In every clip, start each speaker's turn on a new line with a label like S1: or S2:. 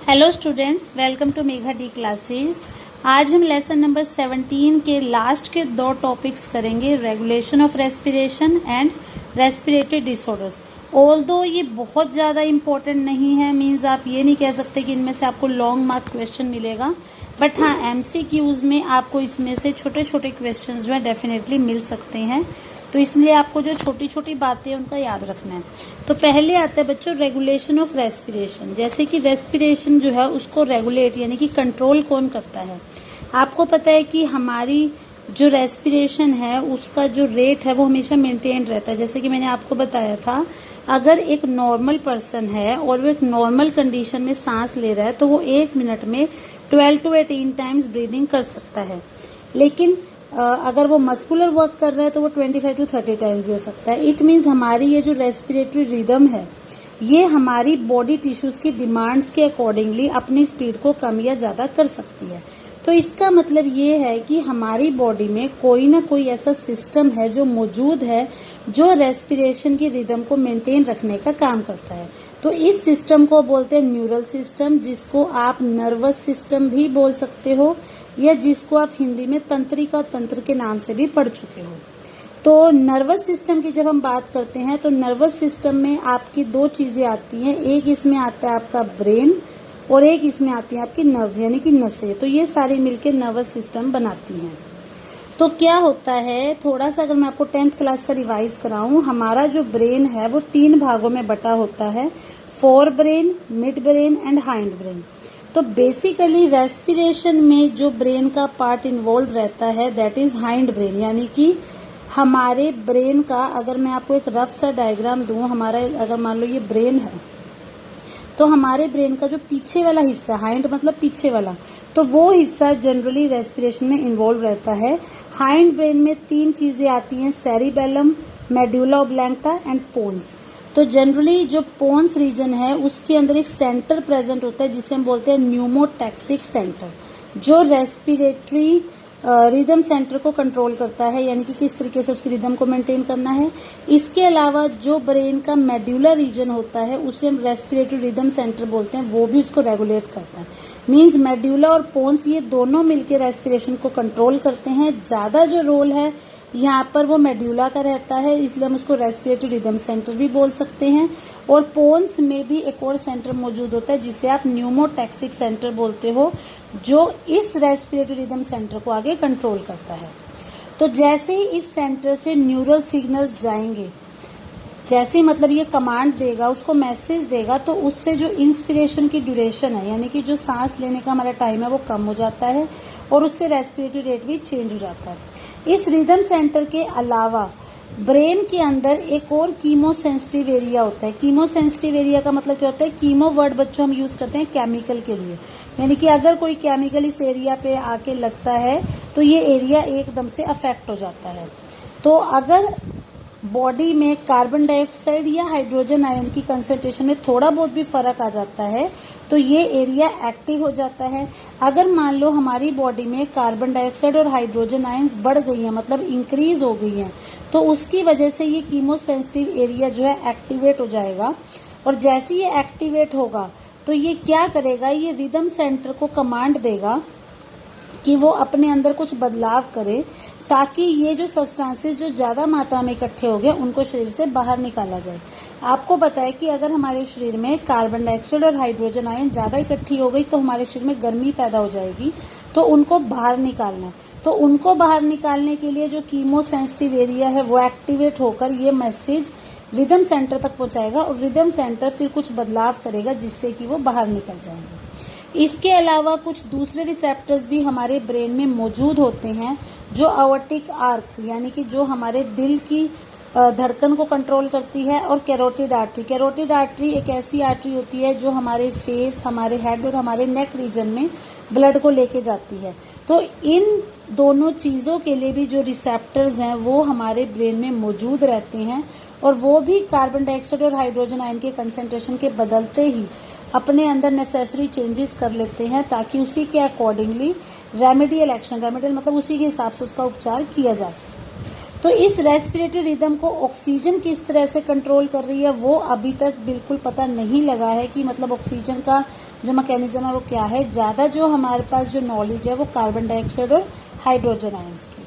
S1: Hello students, welcome to Megha D classes. आज हम lesson number 17 के लास्ट के दो टॉपिक्स करेंगे, regulation of respiration and respiratory disorders. Although ये बहुत ज़्यादा इम्पोर्टेंट नहीं है, मीन्स आप ये नहीं कह सकते कि इनमें से आपको लॉन्ग मार्क क्वेश्चन मिलेगा, बट हाँ एमसीक्यूज में आपको इसमें से छोटे छोटे क्वेश्चन जो है डेफिनेटली मिल सकते हैं। तो इसलिए आपको जो छोटी छोटी बातें हैं उनका याद रखना है। तो पहले आता है बच्चों रेगुलेशन ऑफ रेस्पिरेशन। जैसे कि रेस्पिरेशन जो है उसको रेगुलेट यानी कि कंट्रोल कौन करता है। आपको पता है कि हमारी जो रेस्पिरेशन है उसका जो रेट है वो हमेशा मेंटेन रहता है। जैसे कि मैंने आपको बताया था, अगर एक नॉर्मल पर्सन है और वो एक नॉर्मल कंडीशन में सांस ले रहा है तो वो 1 मिनट में 12 to 18 टाइम्स ब्रीदिंग कर सकता है। लेकिन अगर वो मस्कुलर वर्क कर रहा है तो वो 25 to 30 टाइम्स भी हो सकता है। इट मीन्स हमारी ये जो रेस्पिरेटरी रिदम है ये हमारी बॉडी टिश्यूज की डिमांड्स के अकॉर्डिंगली अपनी स्पीड को कम या ज्यादा कर सकती है। तो इसका मतलब ये है कि हमारी बॉडी में कोई ना कोई ऐसा सिस्टम है जो मौजूद है जो रेस्पिरेशन की रिदम को मेंटेन रखने का काम करता है। तो इस सिस्टम को बोलते हैं न्यूरल सिस्टम, जिसको आप नर्वस सिस्टम भी बोल सकते हो या जिसको आप हिंदी में तंत्रिका तंत्र के नाम से भी पढ़ चुके हो। तो नर्वस सिस्टम की जब हम बात करते हैं तो नर्वस सिस्टम में आपकी दो चीजें आती हैं, एक इसमें आता है आपका ब्रेन और एक इसमें आती है आपकी नर्व्स यानी कि नसें। तो ये सारी मिलकर नर्वस सिस्टम बनाती हैं। तो क्या होता है, थोड़ा सा अगर मैं आपको 10th क्लास का रिवाइज कराऊं, हमारा जो ब्रेन है वो 3 भागों में बटा होता है, fore brain, mid brain and hind brain. तो बेसिकली रेस्पिरेशन में जो ब्रेन का पार्ट इन्वॉल्व रहता है दैट इज हाइंड ब्रेन, यानी कि हमारे ब्रेन का अगर मैं आपको एक रफ सा डायग्राम दूं, हमारा अगर मान लो ये ब्रेन है तो हमारे ब्रेन का जो पीछे वाला हिस्सा, हाइंड मतलब पीछे वाला, तो वो हिस्सा जनरली रेस्पिरेशन में इन्वॉल्व रहता है। हाइंड ब्रेन में 3 चीजें आती हैं, सेरिबेलम, मेडुला ऑब्लैंगटा एंड पोन्स। तो जनरली जो पोन्स रीजन है उसके अंदर एक सेंटर प्रेजेंट होता है जिसे हम बोलते हैं न्यूमोटैक्सिक सेंटर, जो रेस्पिरेटरी रिदम सेंटर को कंट्रोल करता है, यानी कि किस तरीके से उसकी रिदम को मेंटेन करना है। इसके अलावा जो ब्रेन का मेडुला रीजन होता है उसे हम रेस्पिरेटरी रिदम सेंटर बोलते हैं, वो भी उसको रेगुलेट करता है। मींस मेडुला और पोन्स ये दोनों मिलकर रेस्पिरेशन को कंट्रोल करते हैं। ज्यादा जो रोल है यहाँ पर वो मेडुला का रहता है, इसलिए हम उसको रेस्पिरेटरी रिदम सेंटर भी बोल सकते हैं। और पोन्स में भी एक और सेंटर मौजूद होता है जिसे आप न्यूमोटैक्सिक सेंटर बोलते हो, जो इस रेस्पिरेटरी रिदम सेंटर को आगे कंट्रोल करता है। तो जैसे ही इस सेंटर से न्यूरल सिग्नल्स जाएंगे, जैसे ही मतलब ये कमांड देगा, उसको मैसेज देगा, तो उससे जो इंस्पिरेशन की ड्यूरेशन है यानी कि जो सांस लेने का हमारा टाइम है वो कम हो जाता है और उससे रेस्पिरेटरी रेट भी चेंज हो जाता है। इस रिदम सेंटर के अलावा ब्रेन के अंदर एक और कीमो सेंसिटिव एरिया होता है। कीमो सेंसिटिव एरिया का मतलब क्या होता है, कीमो वर्ड बच्चों हम यूज करते हैं केमिकल के लिए, यानी कि अगर कोई केमिकल इस एरिया पे आके लगता है तो ये एरिया एकदम से अफेक्ट हो जाता है। तो अगर बॉडी में कार्बन डाइऑक्साइड या हाइड्रोजन आयन की कंसंट्रेशन में थोड़ा बहुत भी फर्क आ जाता है तो ये एरिया एक्टिव हो जाता है। अगर मान लो हमारी बॉडी में कार्बन डाइऑक्साइड और हाइड्रोजन आयन्स बढ़ गई हैं, मतलब इंक्रीज हो गई हैं, तो उसकी वजह से ये कीमो सेंसिटिव एरिया जो है एक्टिवेट हो जाएगा। और जैसे ये एक्टिवेट होगा तो ये क्या करेगा, ये रिदम सेंटर को कमांड देगा कि वो अपने अंदर कुछ बदलाव करे ताकि ये जो सब्सटेंसेस जो ज्यादा मात्रा में इकट्ठे हो गए उनको शरीर से बाहर निकाला जाए। आपको पता है कि अगर हमारे शरीर में कार्बन डाइऑक्साइड और हाइड्रोजन आयन ज्यादा इकट्ठी हो गई तो हमारे शरीर में गर्मी पैदा हो जाएगी, तो उनको बाहर निकालना है। तो उनको बाहर निकालने के लिए जो कीमो सेंसिटिव एरिया है वो एक्टिवेट होकर ये मैसेज रिदम सेंटर तक पहुंचाएगा और रिदम सेंटर फिर कुछ बदलाव करेगा जिससे कि वो बाहर निकल जाएंगे। इसके अलावा कुछ दूसरे रिसेप्टर्स भी हमारे ब्रेन में मौजूद होते हैं, जो अवर्टिक आर्क यानी कि जो हमारे दिल की धड़कन को कंट्रोल करती है, और कैरोटिड आर्टरी। कैरोटिड आर्टरी एक ऐसी आर्टरी होती है जो हमारे फेस, हमारे हेड और हमारे नेक रीजन में ब्लड को लेके जाती है। तो इन दोनों चीजों के लिए भी जो रिसेप्टर्स हैं वो हमारे ब्रेन में मौजूद रहते हैं और वो भी कार्बन डाइऑक्साइड और हाइड्रोजन आयन के कंसेंट्रेशन के बदलते ही अपने अंदर नेसेसरी चेंजेस कर लेते हैं ताकि उसी के अकॉर्डिंगली रेमेडियल एक्शन, रेमेडियल मतलब उसी के हिसाब से उसका उपचार किया जा सके। तो इस रेस्पिरेटरी रिदम को ऑक्सीजन किस तरह से कंट्रोल कर रही है वो अभी तक बिल्कुल पता नहीं लगा है कि मतलब ऑक्सीजन का जो मैकेनिज्म है वो क्या है। ज़्यादा जो हमारे पास जो नॉलेज है वो कार्बन डाइऑक्साइड और हाइड्रोजन आयंस की।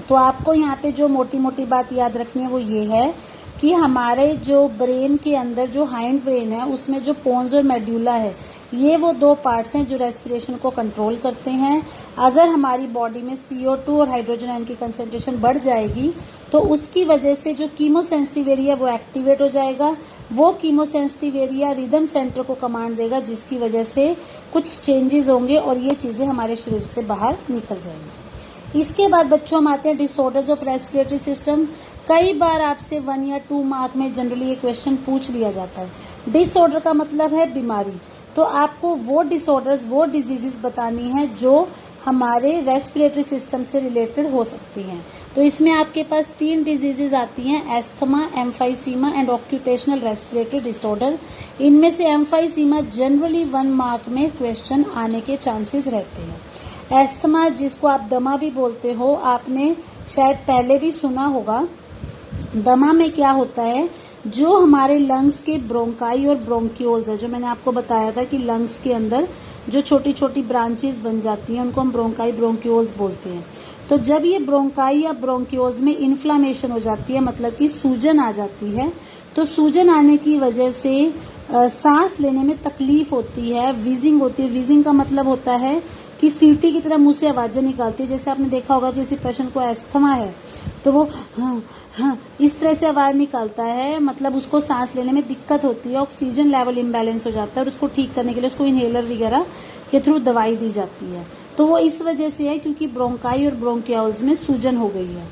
S1: तो आपको यहाँ पे जो मोटी मोटी बात याद रखनी है वो ये है कि हमारे जो ब्रेन के अंदर जो हाइंड ब्रेन है उसमें जो पोन्स और मेड्यूला है, ये वो दो पार्ट्स हैं जो रेस्पिरेशन को कंट्रोल करते हैं। अगर हमारी बॉडी में CO2 और हाइड्रोजन आयन की कंसंट्रेशन बढ़ जाएगी तो उसकी वजह से जो कीमोसेंसिटिव एरिया वो एक्टिवेट हो जाएगा। वो कीमोसेंसिटिव एरिया रिदम सेंटर को कमांड देगा, जिसकी वजह से कुछ चेंजेस होंगे और ये चीज़ें हमारे शरीर से बाहर निकल जाएंगी। इसके बाद बच्चों हम आते हैं डिसऑर्डर्स ऑफ रेस्पिरेटरी सिस्टम। कई बार आपसे 1 या 2 मार्क में जनरली ये क्वेश्चन पूछ लिया जाता है। डिसऑर्डर का मतलब है बीमारी, तो आपको वो डिसऑर्डर्स, वो डिजीजेस बतानी है जो हमारे रेस्पिरेटरी सिस्टम से रिलेटेड हो सकती हैं। तो इसमें आपके पास 3 डिजीजेज आती हैं, asthma, emphysema and occupational respiratory disorder. इनमें से एम्फाइसीमा जनरली 1 मार्क में क्वेश्चन आने के चांसेस रहते हैं। एस्थमा, जिसको आप दमा भी बोलते हो, आपने शायद पहले भी सुना होगा। दमा में क्या होता है, जो हमारे लंग्स के ब्रोंकाई और ब्रोंक्यूल्स है, जो मैंने आपको बताया था कि लंग्स के अंदर जो छोटी छोटी ब्रांचेस बन जाती हैं उनको हम ब्रोंकाई ब्रोंक्यूल्स बोलते हैं। तो जब ये ब्रोंकाई या ब्रोंक्यूल्स में इन्फ्लामेशन हो जाती है, मतलब कि सूजन आ जाती है, तो सूजन आने की वजह से सांस लेने में तकलीफ होती है, वीजिंग होती है। वीजिंग का मतलब होता है कि सीटी की तरह मुंह से आवाजें निकालती है। जैसे आपने देखा होगा कि किसी पेशेंट को एस्थमा है तो वो हाँ इस तरह से आवाज निकालता है, मतलब उसको सांस लेने में दिक्कत होती है, ऑक्सीजन लेवल इम्बैलेंस हो जाता है और उसको ठीक करने के लिए उसको इनहेलर वगैरह के थ्रू दवाई दी जाती है। तो वो इस वजह से है क्योंकि ब्रोंकाई और ब्रोंक्यूल्स में सूजन हो गई है।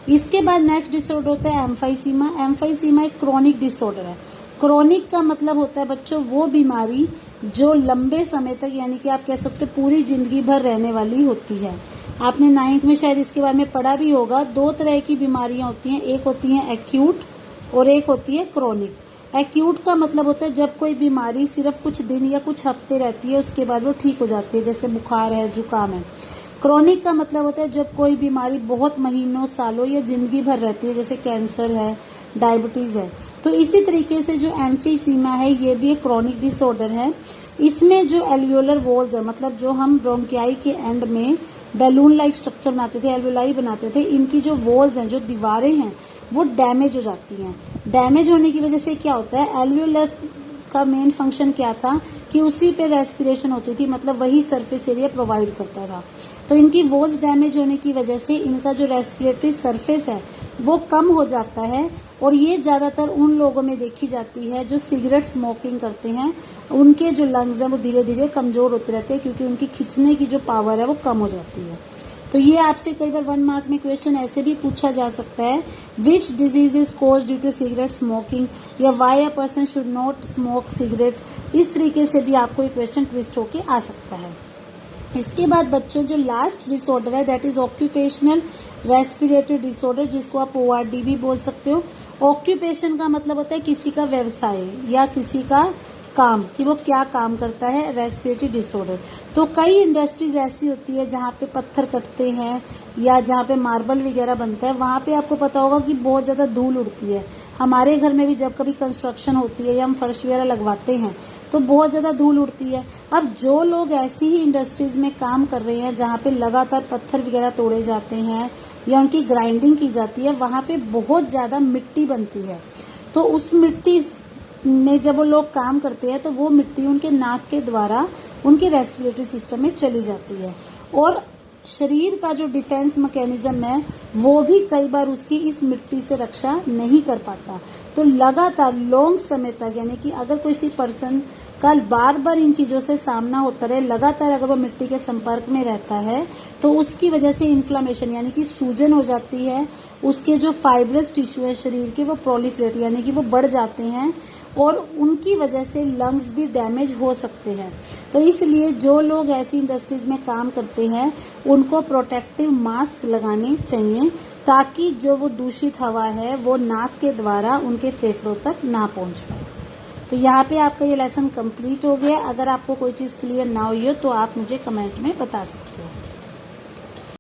S1: इसके बाद नेक्स्ट डिसऑर्डर होता है एम्फाइसीमा। एम्फाइसीमा एक क्रोनिक डिसऑर्डर है। क्रोनिक का मतलब होता है बच्चों वो बीमारी जो लंबे समय तक, यानी कि आप कह सकते हो पूरी जिंदगी भर रहने वाली होती है। आपने 9th में शायद इसके बारे में पढ़ा भी होगा। 2 तरह की बीमारियां होती हैं, एक होती है एक्यूट और एक होती है क्रोनिक। एक्यूट का मतलब होता है जब कोई बीमारी सिर्फ कुछ दिन या कुछ हफ्ते रहती है, उसके बाद वो ठीक हो जाती है, जैसे बुखार है, जुकाम है। क्रोनिक का मतलब होता है जब कोई बीमारी बहुत महीनों, सालों या जिंदगी भर रहती है, जैसे कैंसर है, डायबिटीज है। तो इसी तरीके से जो एम्फीसीमा है ये भी एक क्रोनिक डिसऑर्डर है। इसमें जो एल्वियोलर वॉल्स है, मतलब जो हम ब्रोंकियाई के एंड में बैलून लाइक स्ट्रक्चर बनाते थे, एल्वियोलाई बनाते थे, इनकी जो वॉल्स हैं, जो दीवारें हैं, वो डैमेज हो जाती हैं। डैमेज होने की वजह से क्या होता है, एल्वियोलस का मेन फंक्शन क्या था कि उसी पे रेस्पिरेशन होती थी, मतलब वही सरफेस एरिया प्रोवाइड करता था। तो इनकी वॉल्स डैमेज होने की वजह से इनका जो रेस्पिरेटरी सरफेस है वो कम हो जाता है। और ये ज़्यादातर उन लोगों में देखी जाती है जो सिगरेट स्मोकिंग करते हैं, उनके जो लंग्स हैं वो धीरे धीरे कमज़ोर होते रहते हैं क्योंकि उनकी खींचने की जो पावर है वो कम हो जाती है। तो ये आपसे कई बार 1 मार्क में क्वेश्चन ऐसे भी पूछा जा सकता है, which disease is cause due to cigarette smoking, या why a person should not smoke cigarette. इस तरीके से भी आपको ये क्वेश्चन ट्विस्ट होके आ सकता है। इसके बाद बच्चों जो लास्ट डिसऑर्डर है that is occupational respiratory disorder, जिसको आप ORD भी बोल सकते हो। ऑक्यूपेशन का मतलब होता है किसी का व्यवसाय या किसी का काम, कि वो क्या काम करता है। रेस्पिरेटरी डिसऑर्डर तो कई इंडस्ट्रीज ऐसी होती है जहाँ पे पत्थर कटते हैं या जहाँ पे मार्बल वगैरह बनता है, वहाँ पे आपको पता होगा कि बहुत ज़्यादा धूल उड़ती है। हमारे घर में भी जब कभी कंस्ट्रक्शन होती है या हम फर्श वगैरह लगवाते हैं तो बहुत ज़्यादा धूल उड़ती है। अब जो लोग ऐसी ही इंडस्ट्रीज में काम कर रहे हैं जहाँ पे लगातार पत्थर वगैरह तोड़े जाते हैं या उनकी ग्राइंडिंग की जाती है, वहाँ पे बहुत ज़्यादा मिट्टी बनती है। तो उस मिट्टी में जब वो लोग काम करते हैं तो वो मिट्टी उनके नाक के द्वारा उनके रेस्पिरेटरी सिस्टम में चली जाती है और शरीर का जो डिफेंस मैकेनिज्म है वो भी कई बार उसकी इस मिट्टी से रक्षा नहीं कर पाता। तो लगातार लॉन्ग समय तक, यानी कि अगर किसी पर्सन का बार बार इन चीज़ों से सामना होता रहे, लगातार अगर वो मिट्टी के संपर्क में रहता है तो उसकी वजह से इन्फ्लामेशन यानी कि सूजन हो जाती है। उसके जो फाइब्रस टिश्यू है शरीर के वो प्रोलिफरेट यानी कि वो बढ़ जाते हैं और उनकी वजह से लंग्स भी डैमेज हो सकते हैं। तो इसलिए जो लोग ऐसी इंडस्ट्रीज में काम करते हैं उनको प्रोटेक्टिव मास्क लगाने चाहिए ताकि जो वो दूषित हवा है वो नाक के द्वारा उनके फेफड़ों तक ना पहुंच पाए। तो यहाँ पे आपका ये लेसन कंप्लीट हो गया। अगर आपको कोई चीज़ क्लियर ना हुई हो तो आप मुझे कमेंट में बता सकते हो।